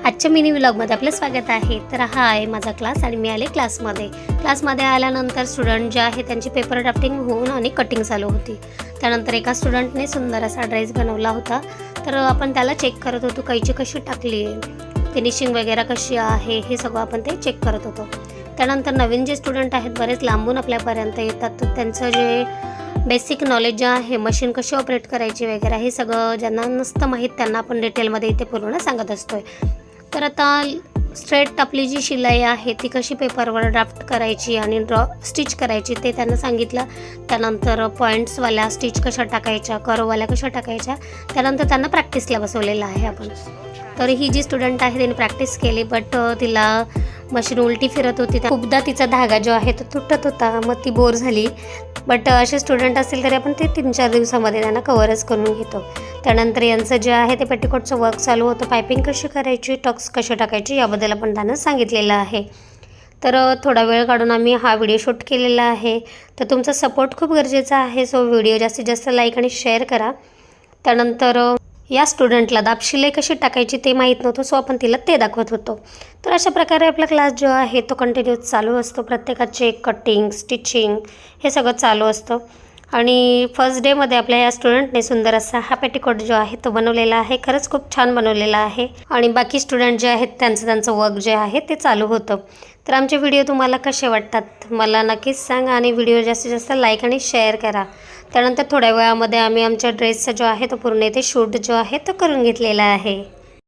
आजच्या मिनी व्लॉगमध्ये आपलं स्वागत आहे। तर हा आहे माझा क्लास आणि मी आले क्लासमध्ये आल्यानंतर स्टुडंट जे आहे त्यांची पेपर ड्राफ्टिंग होऊन आणि कटिंग चालू होती। त्यानंतर एका स्टुडंटने सुंदर असा ड्रेस बनवला होता, तर आपण त्याला चेक करत होतो कैची कशी टाकली आहे, फिनिशिंग वगैरे कशी आहे हे सगळं आपण ते चेक करत होतो। त्यानंतर नवीन जे स्टुडंट आहेत बरेच लांबून आपल्यापर्यंत येतात, तर त्यांचं जे बेसिक नॉलेज जे आहे मशीन कशी ऑपरेट करायची वगैरे हे सगळं ज्यांना नसतं माहीत त्यांना आपण डिटेलमध्ये इथे पूर्ण सांगत असतोय। तर आता स्ट्रेट आपली जी शिलाई आहे ती कशी पेपरवर ड्राफ्ट करायची आणि स्टिच करायची ते त्यांना सांगितलं। त्यानंतर पॉईंट्सवाल्या स्टिच कशा टाकायच्या, कर्ववाल्या कशा टाकायच्या, त्यानंतर त्यांना प्रॅक्टिसला बसवलेलं आहे आपण। तर ही जी स्टुडंट आहे तिने प्रॅक्टिस केली, बट तिला मशीन उलटी फिरत होती, खूपदा तिचा धागा जो आहे तो तुटत होता, मग ती बोर झाली। बट असे स्टुडंट असतील तरी आपण ते 3-4 दिवसामध्ये त्यांना कव्हरच करून घेतो। त्यानंतर यांचं जे आहे ते पेटिकोटचं वर्क चालू होतं, पायपिंग कशी करायची, टक्स कसे टाकायचे याबद्दल आपण त्यांना सांगितलेलं आहे। तर थोडा वेळ काढून आम्ही हा व्हिडिओ शूट केलेला आहे। तर तुमचा सपोर्ट खूप गरजेचा आहे, सो व्हिडिओ जास्तीत जास्त लाईक आणि शेअर करा। त्यानंतर या स्टुडंटला दाबशिलाई कशी टाकायची ते माहीत नव्हतं, सो आपण तिला ते दाखवत होतो। तर अशा प्रकारे आपला क्लास जो आहे तो कंटिन्यूस चालू असतो, प्रत्येकाचे कटिंग स्टिचिंग हे सगळं चालू असतं। आणि फर्स्ट डेमध्ये आपल्या या स्टुडंटने सुंदर असा हा पेटिकोट जो आहे तो बनवलेला आहे, खरंच खूप छान बनवलेला आहे। आणि बाकी स्टुडंट जे आहेत त्यांचं वर्क जे आहे ते चालू होतं। तर आमचे व्हिडिओ तुम्हाला कसे वाटतात मला नक्कीच सांगा आणि व्हिडिओ जास्तीत जास्त लाईक आणि शेअर करा। त्यानंतर थोड्या वेळामध्ये आम्ही आमच्या ड्रेसचा जो आहे तो पूर्ण इथे शूट जो आहे तो करून घेतलेला आहे।